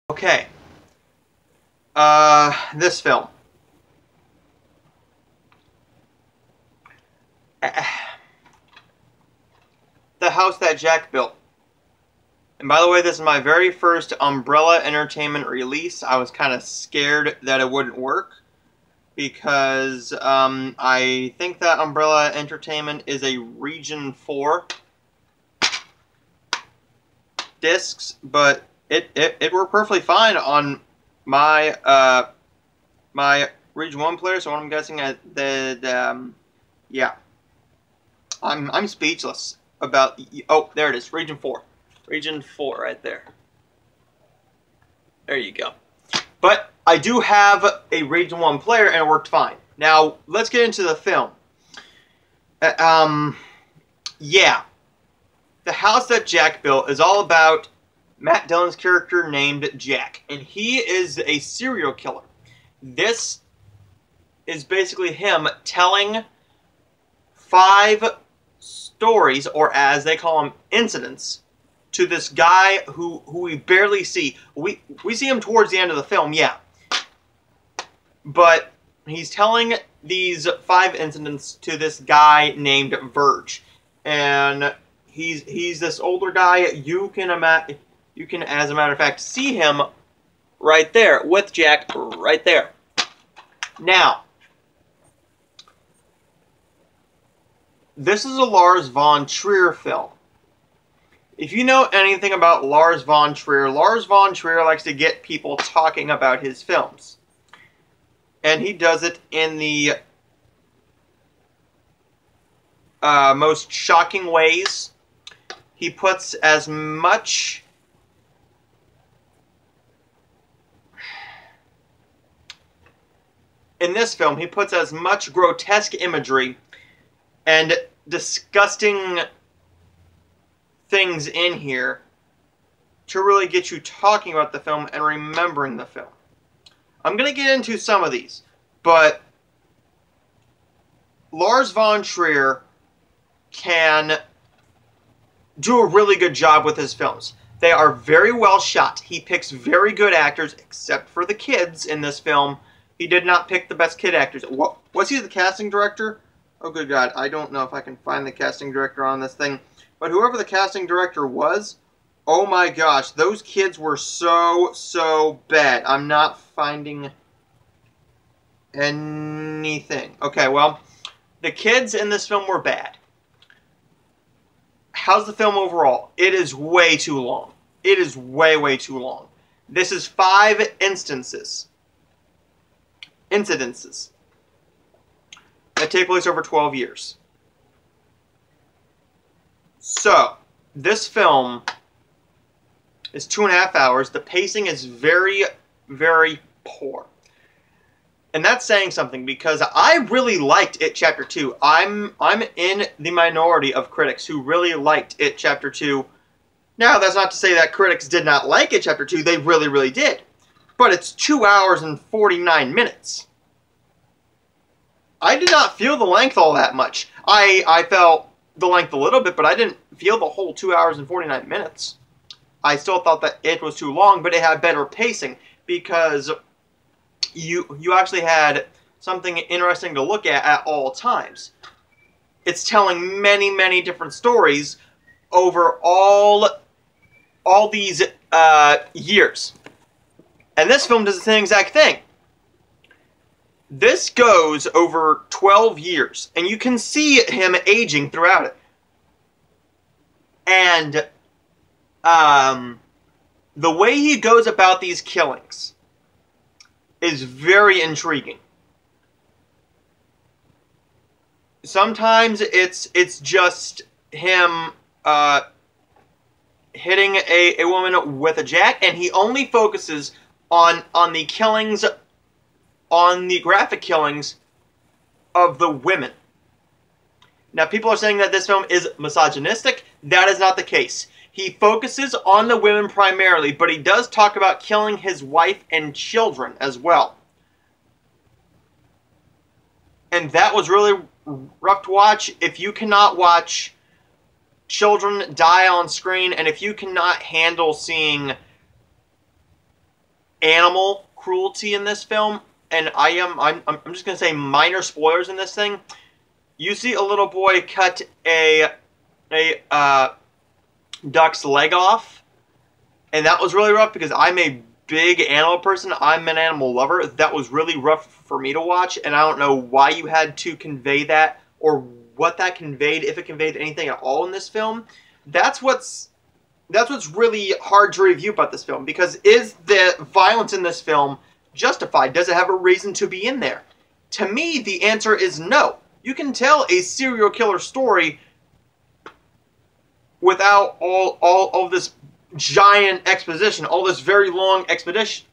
Okay. This film. The House That Jack Built. And by the way, this is my very first Umbrella Entertainment release. I was kind of scared that it wouldn't work because I think that Umbrella Entertainment is a Region 4 discs, but it worked perfectly fine on my my Region 1 player. So what I'm guessing yeah, I'm speechless about. Oh, there it is, Region 4. Region 4 right there. There you go. But I do have a Region 1 player and it worked fine. Now, let's get into the film. Yeah. The House That Jack Built is all about Matt Dillon's character named Jack. And he is a serial killer. This is basically him telling 5 stories, or as they call them, incidents, to this guy who we barely see. We see him towards the end of the film, yeah. But he's telling these 5 incidents to this guy named Verge. And he's this older guy. You can, as a matter of fact, see him right there with Jack right there. Now, this is a Lars von Trier film. If you know anything about Lars von Trier likes to get people talking about his films. And he does it in the most shocking ways. He puts as much in this film, he puts as much grotesque imagery and disgusting things in here to really get you talking about the film and remembering the film. I'm going to get into some of these, but Lars von Trier can do a really good job with his films. They are very well shot. He picks very good actors, except for the kids in this film. He did not pick the best kid actors. Was he the casting director? Oh, good God. I don't know if I can find the casting director on this thing. But whoever the casting director was, oh my gosh, those kids were so bad. I'm not finding anything. Okay, well, the kids in this film were bad. How's the film overall? It is way too long. It is way too long. This is 5 incidences that take place over 12 years. So, this film is 2.5 hours. The pacing is very poor. And that's saying something because I really liked It Chapter 2. I'm in the minority of critics who really liked It Chapter 2. Now, that's not to say that critics did not like It Chapter 2. They really did. But it's 2 hours and 49 minutes. I did not feel the length all that much. I felt the length a little bit, but I didn't feel the whole 2 hours and 49 minutes. I still thought that it was too long, but it had better pacing because you actually had something interesting to look at all times. It's telling many different stories over all these years. And this film does the same exact thing. This goes over 12 years, and you can see him aging throughout it. And the way he goes about these killings is very intriguing. Sometimes it's just him hitting a woman with a jack, and he only focuses on the killings, on the graphic killings of the women. Now, people are saying that this film is misogynistic. That is not the case. He focuses on the women primarily, but he does talk about killing his wife and children as well. And that was really rough to watch. If you cannot watch children die on screen, and if you cannot handle seeing animal cruelty in this film, and I'm just gonna say minor spoilers in this thing. You see a little boy cut a duck's leg off, and that was really rough because I'm a big animal person. I'm an animal lover. That was really rough for me to watch, and I don't know why you had to convey that or what that conveyed, if it conveyed anything at all in this film. That's what's really hard to review about this film, because is the violence in this film justified? Does it have a reason to be in there? To me, the answer is no. You can tell a serial killer story without all of this giant exposition, all this very long exposition.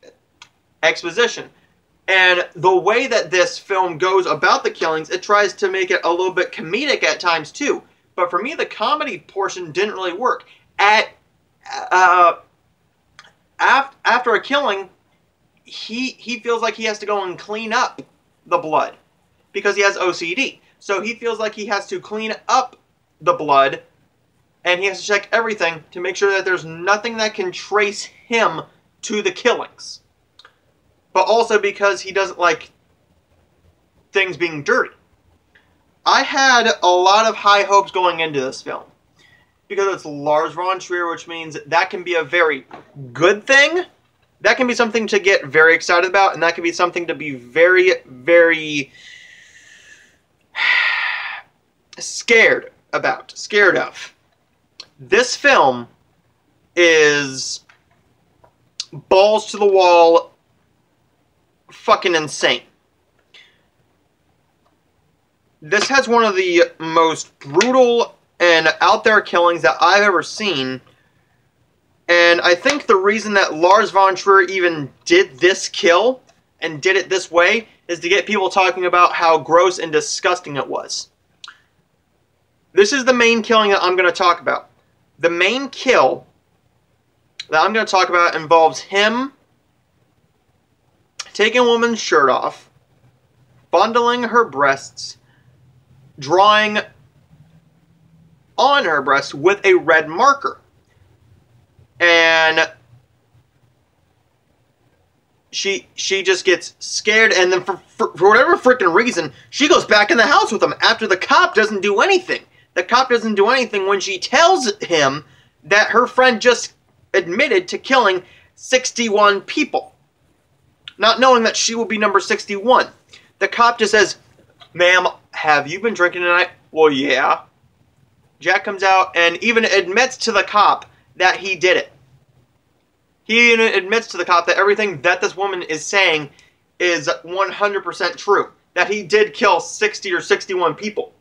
And the way that this film goes about the killings, it tries to make it a little bit comedic at times too. But for me, the comedy portion didn't really work. After a killing, he feels like he has to go and clean up the blood because he has OCD. So he feels like he has to clean up the blood, and he has to check everything to make sure that there's nothing that can trace him to the killings. But also because he doesn't like things being dirty. I had a lot of high hopes going into this film, because it's Lars von Trier, which means that can be a very good thing. That can be something to get very excited about, and that can be something to be very, very scared of. This film is balls to the wall, fucking insane. This has one of the most brutal and out there killings that I've ever seen. And I think the reason that Lars von Trier even did this kill and did it this way is to get people talking about how gross and disgusting it was. This is the main killing that I'm going to talk about. The main kill that I'm going to talk about involves him taking a woman's shirt off, fondling her breasts, drawing on her breasts with a red marker. And she just gets scared, and then for whatever freaking reason, she goes back in the house with him after the cop doesn't do anything. The cop doesn't do anything when she tells him that her friend just admitted to killing 61 people, not knowing that she will be number 61. The cop just says, "Ma'am, have you been drinking tonight?" "Well, yeah." Jack comes out and even admits to the cop that he did it. He even admits to the cop that everything that this woman is saying is 100% true. That he did kill 60 or 61 people.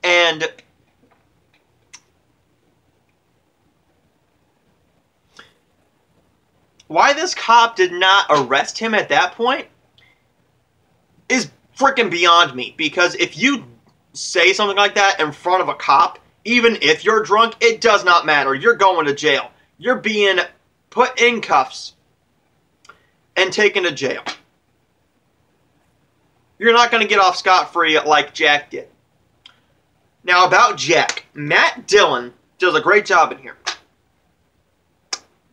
And why this cop did not arrest him at that point is freaking beyond me. Because if you say something like that in front of a cop, even if you're drunk, it does not matter. You're going to jail. You're being put in cuffs and taken to jail. You're not going to get off scot-free like Jack did. Now about Jack, Matt Dillon does a great job in here.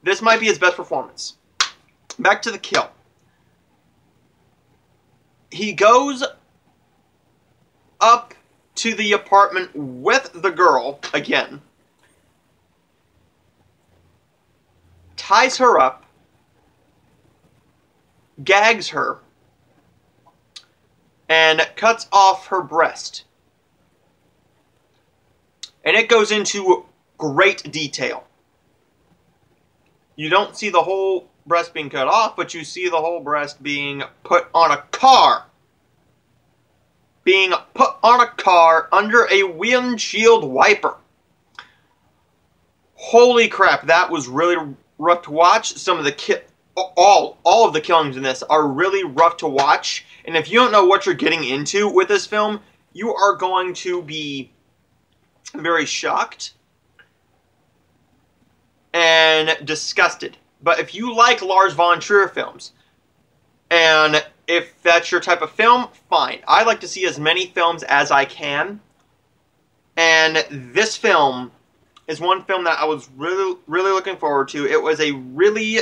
This might be his best performance. Back to the kill. He goes up to the apartment with the girl again, ties her up, gags her, and cuts off her breast. And it goes into great detail. You don't see the whole breast being cut off, but you see the whole breast being put on a car. Being put on a car under a windshield wiper. Holy crap, that was really rough to watch. Some of the all of the killings in this are really rough to watch. And if you don't know what you're getting into with this film, you are going to be very shocked and disgusted. But if you like Lars von Trier films, and if that's your type of film, fine. I like to see as many films as I can. And this film is one film that I was really, really looking forward to. It was a really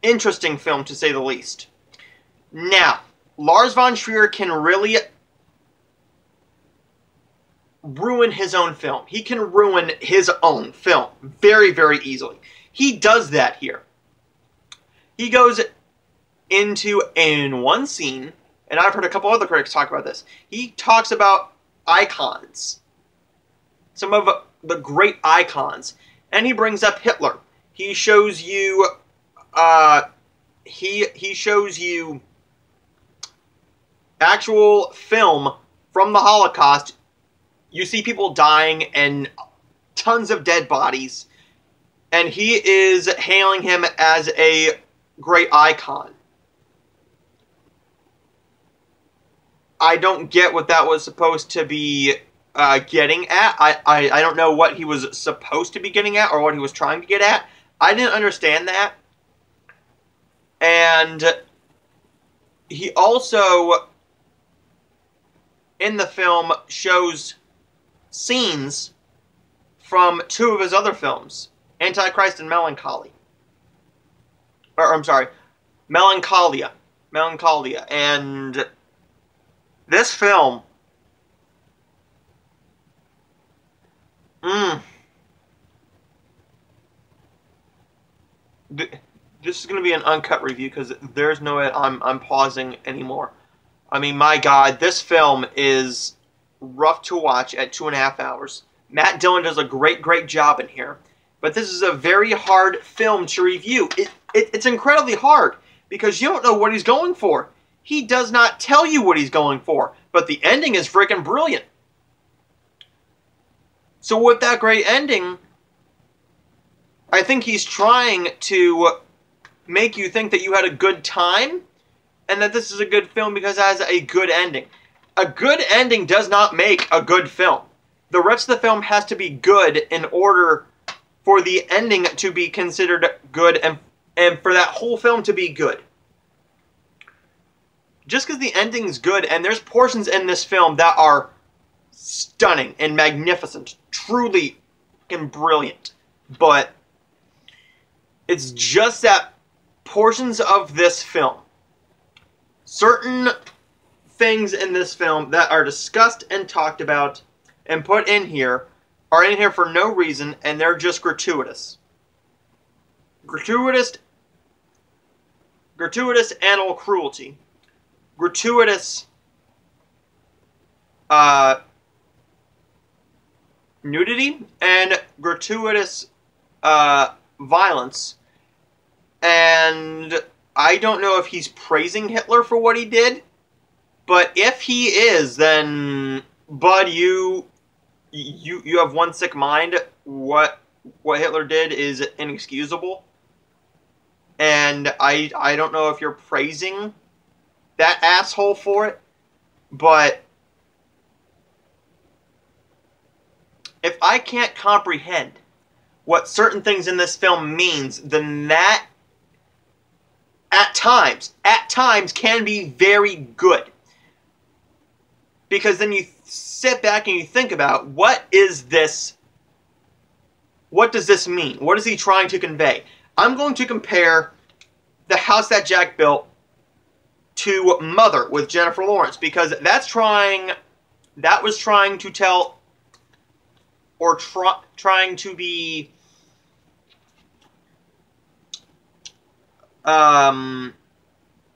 interesting film, to say the least. Now, Lars von Trier can really ruin his own film. He can ruin his own film very, very easily. He does that here. He goes into, in one scene, and I've heard a couple other critics talk about this, he talks about icons. Some of the great icons. And he brings up Hitler. He shows you, he shows you actual film from the Holocaust. You see people dying and tons of dead bodies. And he is hailing him as a great icon. I don't get what that was supposed to be getting at. I don't know what he was supposed to be getting at or what he was trying to get at. I didn't understand that. And he also, in the film, shows scenes from two of his other films, Antichrist and Melancholy. Or, I'm sorry, Melancholia. Melancholia. And this film, this is going to be an uncut review because there's no way I'm pausing anymore. I mean, my God, this film is rough to watch at 2.5 hours. Matt Dillon does a great, great job in here. But this is a very hard film to review. It's incredibly hard because you don't know what he's going for. He does not tell you what he's going for. But the ending is freaking brilliant. So with that great ending, I think he's trying to make you think that you had a good time and that this is a good film because it has a good ending. A good ending does not make a good film. The rest of the film has to be good in order for the ending to be considered good and for that whole film to be good. Just because the ending's good, and there's portions in this film that are stunning and magnificent, truly and brilliant, but it's just that portions of this film, certain things in this film that are discussed and talked about and put in here are in here for no reason, and they're just gratuitous. Gratuitous animal cruelty. Gratuitous nudity and gratuitous violence. And I don't know if he's praising Hitler for what he did, but if he is, then, bud, you have one sick mind. What Hitler did is inexcusable. And I don't know if you're praising that asshole for it, but if I can't comprehend what certain things in this film means, then that at times can be very good. Because then you sit back and you think about, what is this? What does this mean? What is he trying to convey? I'm going to compare The House That Jack Built to Mother with Jennifer Lawrence, because that was trying to tell, or trying to be very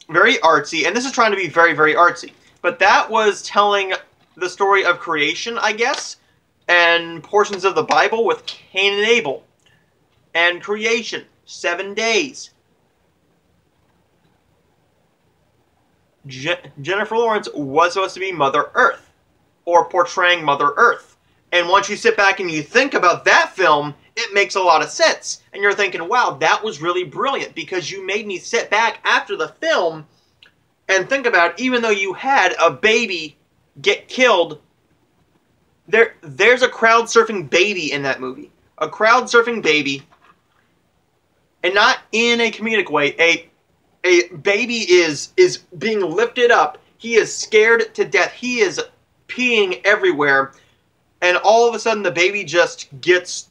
artsy, and this is trying to be very, very artsy. But that was telling the story of creation, I guess, and portions of the Bible with Cain and Abel, and creation, 7 days. Jennifer Lawrence was supposed to be Mother Earth, or portraying Mother Earth. And once you sit back and you think about that film, it makes a lot of sense. And you're thinking, wow, that was really brilliant, because you made me sit back after the film and think about, even though you had a baby get killed, there's a crowd surfing baby in that movie. A crowd surfing baby, and not in a comedic way. A baby is being lifted up. He is scared to death. He is peeing everywhere, and all of a sudden the baby just gets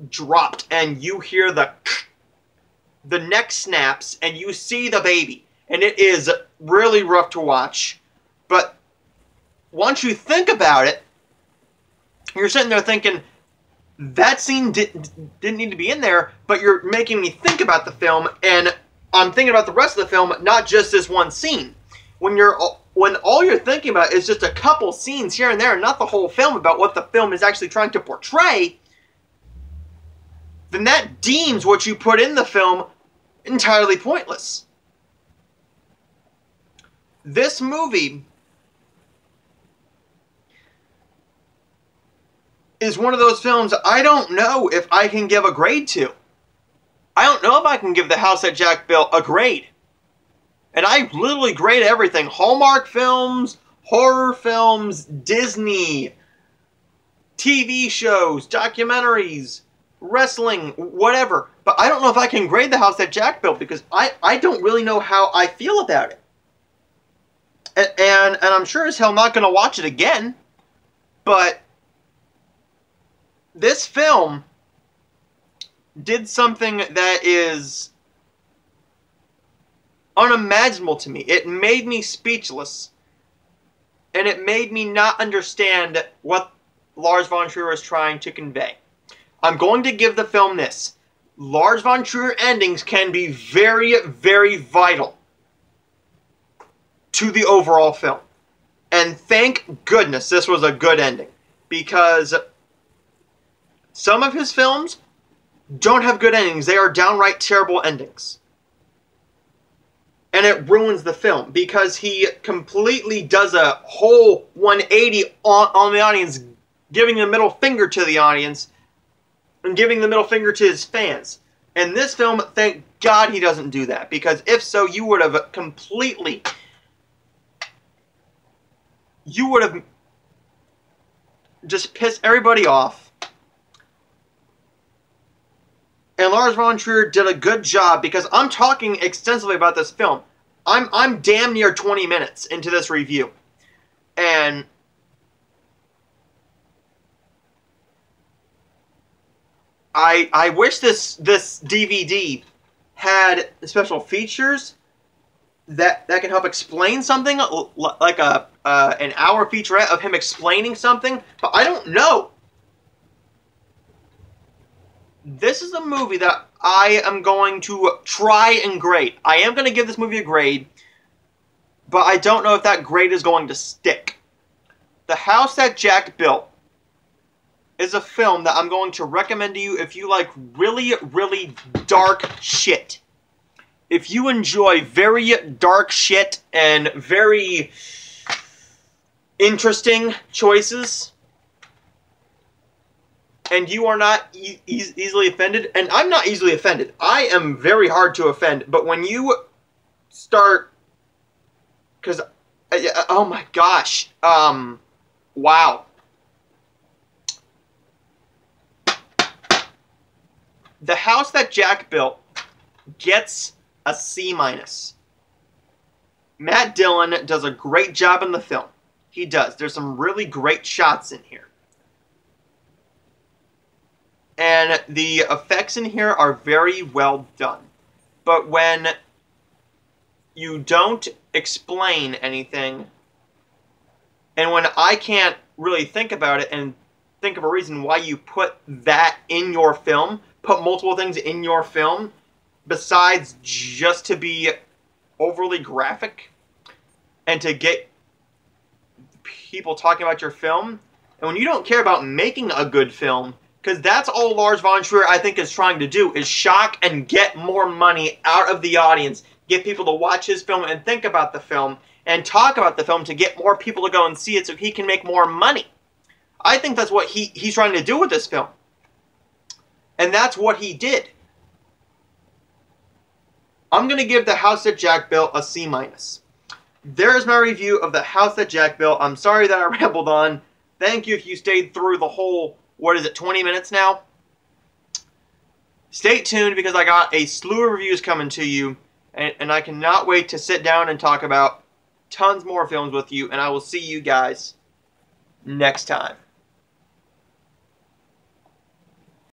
dropped, and you hear the neck snaps, and you see the baby, and it is really rough to watch. But once you think about it, you're sitting there thinking, that scene didn't need to be in there, but you're making me think about the film, and I'm thinking about the rest of the film, not just this one scene. When all you're thinking about is just a couple scenes here and there, and not the whole film about what the film is actually trying to portray, then that deems what you put in the film entirely pointless. This movie is one of those films I don't know if I can give a grade to. I don't know if I can give The House that Jack Built a grade. And I literally grade everything. Hallmark films, horror films, Disney, TV shows, documentaries, wrestling, whatever. But I don't know if I can grade The House that Jack Built because I don't really know how I feel about it. And I'm sure as hell not going to watch it again. But this film did something that is unimaginable to me. It made me speechless. And it made me not understand what Lars von Trier is trying to convey. I'm going to give the film this. Lars von Trier endings can be very, very vital to the overall film. And thank goodness this was a good ending. Because some of his films don't have good endings. They are downright terrible endings. And it ruins the film because he completely does a whole 180 on the audience, giving the middle finger to the audience and giving the middle finger to his fans. In this film, thank God he doesn't do that, because if so, you would have just pissed everybody off. And Lars von Trier did a good job, because I'm talking extensively about this film. I'm damn near 20 minutes into this review. And I wish this DVD had special features that can help explain something, like an hour featurette of him explaining something, but I don't know. This is a movie that I am going to try and grade. I am going to give this movie a grade, but I don't know if that grade is going to stick. The House That Jack Built is a film that I'm going to recommend to you if you like really, really dark shit. If you enjoy very dark shit and very interesting choices, and you are not easily offended, and I'm not easily offended. I am very hard to offend, but when you start, because, oh my gosh, wow. The House That Jack Built gets a C-. Matt Dillon does a great job in the film. He does. There's some really great shots in here. And the effects in here are very well done. But when you don't explain anything, and when I can't really think about it and think of a reason why you put that in your film, put multiple things in your film, besides just to be overly graphic and to get people talking about your film, and when you don't care about making a good film, because that's all Lars von Trier, I think, is trying to do, is shock and get more money out of the audience, get people to watch his film and think about the film, and talk about the film to get more people to go and see it so he can make more money. I think that's what he's trying to do with this film. And that's what he did. I'm going to give The House That Jack Built a C-. There's my review of The House That Jack Built. I'm sorry that I rambled on. Thank you if you stayed through the whole, 20 minutes now? Stay tuned, because I got a slew of reviews coming to you, and I cannot wait to sit down and talk about tons more films with you, and I will see you guys next time.